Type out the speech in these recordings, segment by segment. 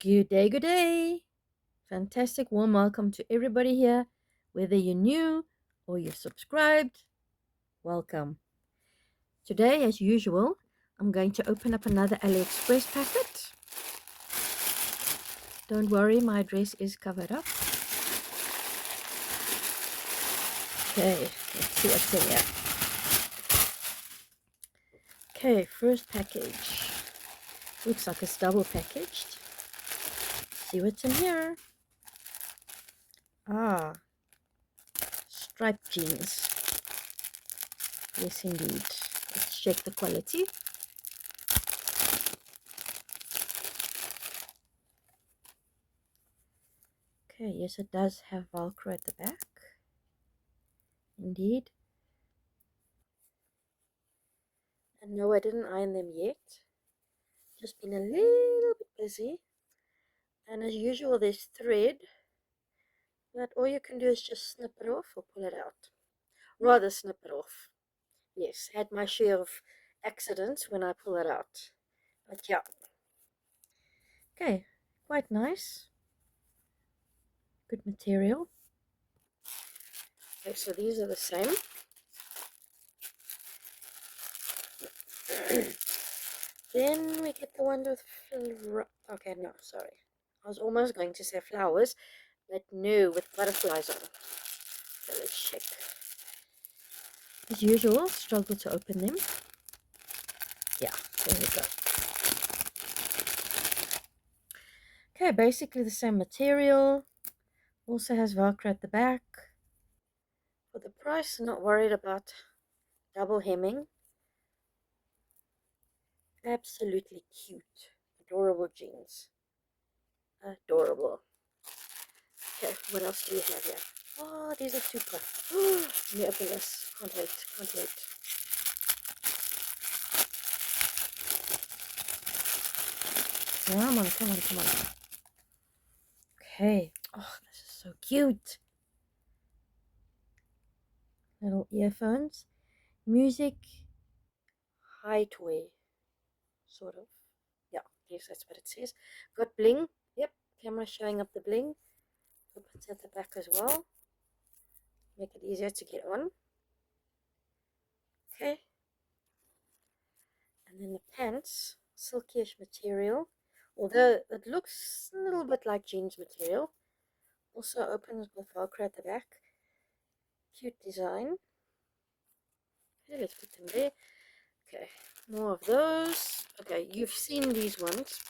Good day, good day. Fantastic warm welcome to everybody here. Whether you're new or you're subscribed, welcome. Today, as usual, I'm going to open up another Aliexpress packet. Don't worry, my address is covered up. Okay, let's see what's in here. Okay, first package. Looks like it's double packaged. See what's in here. Ah, striped jeans. Yes, indeed. Let's check the quality. Okay, yes, it does have Velcro at the back. Indeed. And no, I didn't iron them yet. Just been a little bit busy. And as usual, there's thread. But all you can do is just snip it off or pull it out. Rather snip it off. Yes, had my share of accidents when I pull it out. But yeah. Okay, quite nice. Good material. Okay, so these are the same. Then we get the one with okay, no, sorry. I was almost going to say flowers, but no, with butterflies on. So let's check. As usual, struggle to open them. Yeah, there we go. Okay, basically the same material. Also has Velcro at the back. For the price, not worried about double hemming. Absolutely cute. Adorable jeans. Adorable. Okay, what else do you have here? Oh, these are super. Let me open this. Can't wait, can't wait. Come on, come on, come on. Okay. Oh, this is so cute. Little earphones. Music. Hideaway. Sort of. Yeah, yes, that's what it says. Got bling. Yep, camera showing up the bling. Opens at the back as well. Make it easier to get on. Okay. And then the pants. Silkish material. Although it looks a little bit like jeans material. Also opens with Velcro at the back. Cute design. Okay, let's put them there. Okay, more of those. Okay, you've seen these ones.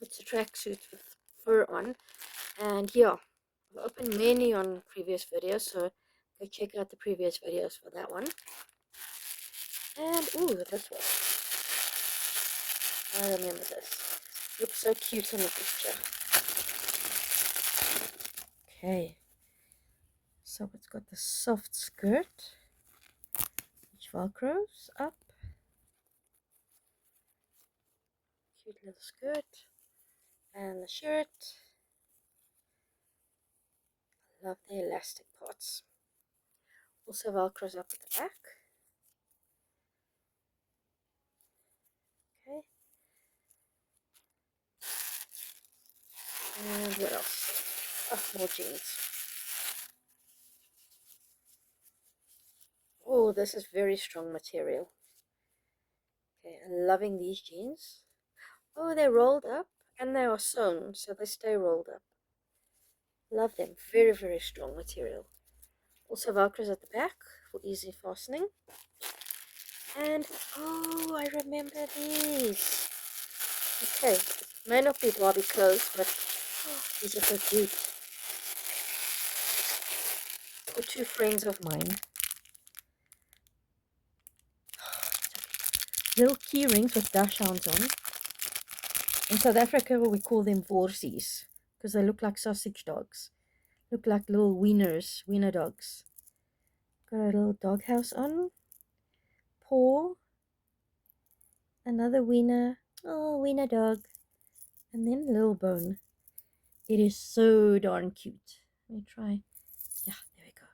It's a tracksuit with fur on. And yeah, I've opened many on previous videos, so go check out the previous videos for that one. And, ooh, this one. I remember this. Looks so cute in the picture. Okay. So it's got the soft skirt, which velcros up. Cute little skirt. And the shirt. Love the elastic parts. Also velcros up at the back. Okay. And what else? Oh, more jeans. Oh, this is very strong material. Okay, I'm loving these jeans. Oh, they're rolled up and they are sewn, so they stay rolled up. Love them. Very, very strong material. Also velcros at the back for easy fastening. And, oh, I remember these. Okay, may not be Barbie clothes, but oh, these are so cute. For two friends of mine. Little key rings with dachshunds on. In South Africa, we call them worsies because they look like sausage dogs. Look like little wieners, wiener dogs. Got a little doghouse on. Paw. Another wiener. Oh, wiener dog. And then a little bone. It is so darn cute. Let me try. Yeah, there we go.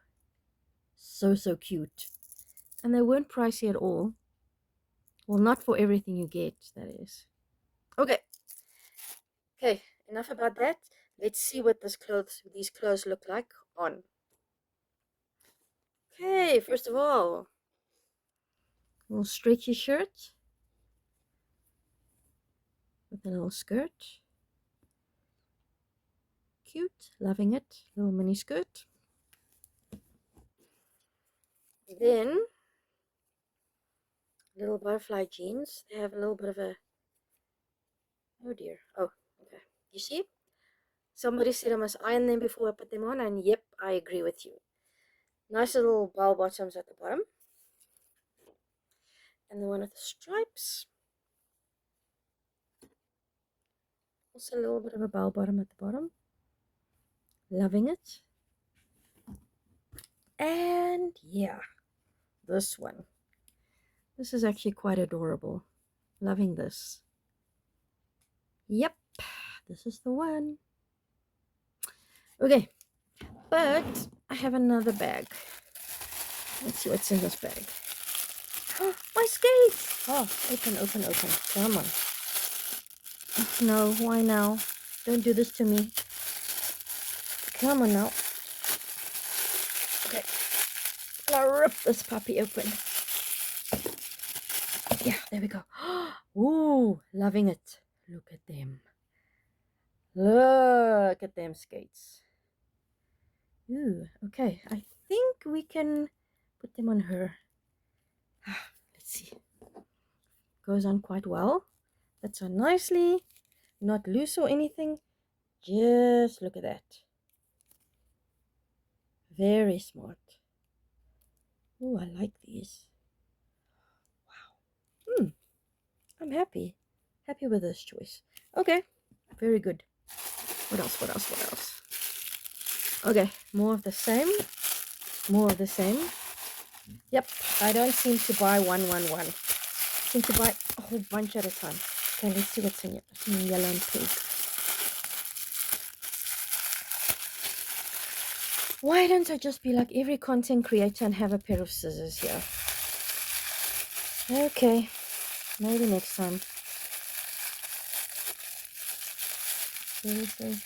So, so cute. And they weren't pricey at all. Well, not for everything you get, that is. Okay. Okay, enough about that. Let's see what these clothes look like on. Okay, first of all, a little stretchy shirt with a little skirt. Cute, loving it. Little mini skirt. Then little butterfly jeans. They have a little bit of a, oh dear. Oh, okay. You see? Somebody said I must iron them before I put them on, and yep, I agree with you. Nice little bell bottoms at the bottom. And the one with the stripes. Also a little bit of a bell bottom at the bottom. Loving it. And yeah, this one. This is actually quite adorable. Loving this. Yep, this is the one. Okay, but I have another bag. Let's see what's in this bag. Oh, my skates! Oh, open, open, open. Come on. No, why now? Don't do this to me. Come on now. Okay. Now rip this puppy open. Yeah, there we go. Ooh, loving it. Look at them. Look at them skates. Ooh, okay. I think we can put them on her. Let's see. Goes on quite well. That's on nicely. Not loose or anything. Just look at that. Very smart. Ooh, I like these. Wow. I'm happy. Happy with this choice. Okay. Very good. What else? What else? What else? Okay. More of the same. More of the same. Yep. I don't seem to buy one. I seem to buy a whole bunch at a time. Okay, let's see what's in here. What's in yellow and pink. Why don't I just be like every content creator and have a pair of scissors here? Okay. Maybe next time. Seriously.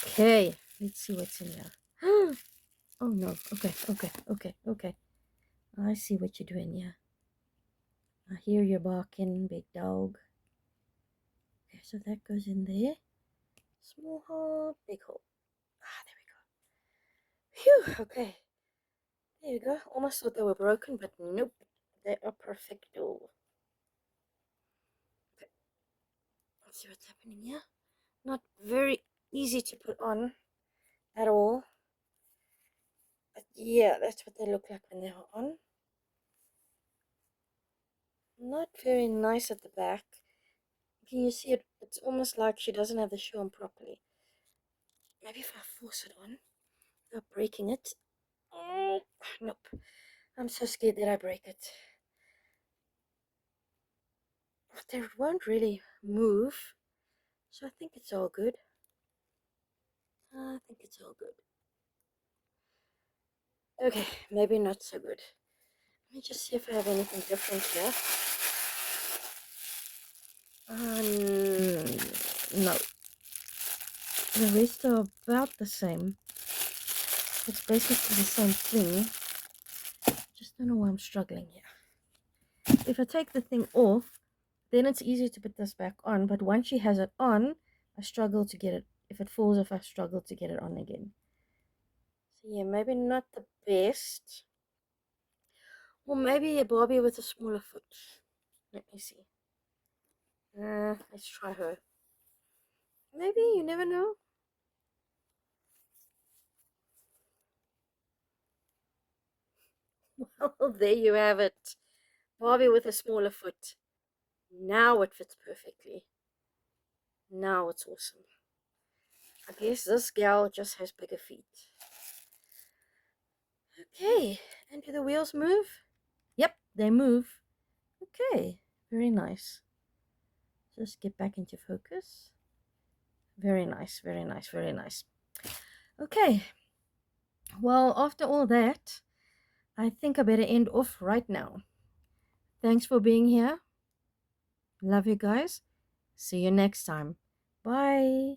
Okay. Let's see what's in here. Oh no. Okay. I see what you're doing here. I hear you barking, big dog. Okay, so that goes in there. Small hole, big hole. Ah, there we go. Phew, okay. There you go. Almost thought they were broken, but nope. They are perfecto. Okay. Let's see what's happening here. Not very easy to put on at all. But yeah, that's what they look like when they are on. Not very nice at the back. Can you see it? It's almost like she doesn't have the shoe on properly. Maybe if I force it on without breaking it. Oh, nope. I'm so scared that I break it. But they won't really move. So I think it's all good. I think it's all good. Okay, maybe not so good. Let me just see if I have anything different here. No. The rest are about the same. It's basically the same thing. Just don't know why I'm struggling here. If I take the thing off, then it's easier to put this back on. But once she has it on, I struggle to get it. If it falls off, I struggle to get it on again. So yeah, maybe not the best. Or maybe a Barbie with a smaller foot. Let me see. Let's try her. Maybe, you never know. Well, there you have it. Barbie with a smaller foot. Now it fits perfectly. Now it's awesome. I guess this gal just has bigger feet. Okay, and do the wheels move? Yep, they move. Okay, very nice. Just get back into focus. Very nice, very nice, very nice. Okay, well, after all that, I think I better end off right now. Thanks for being here. Love you guys. See you next time. Bye.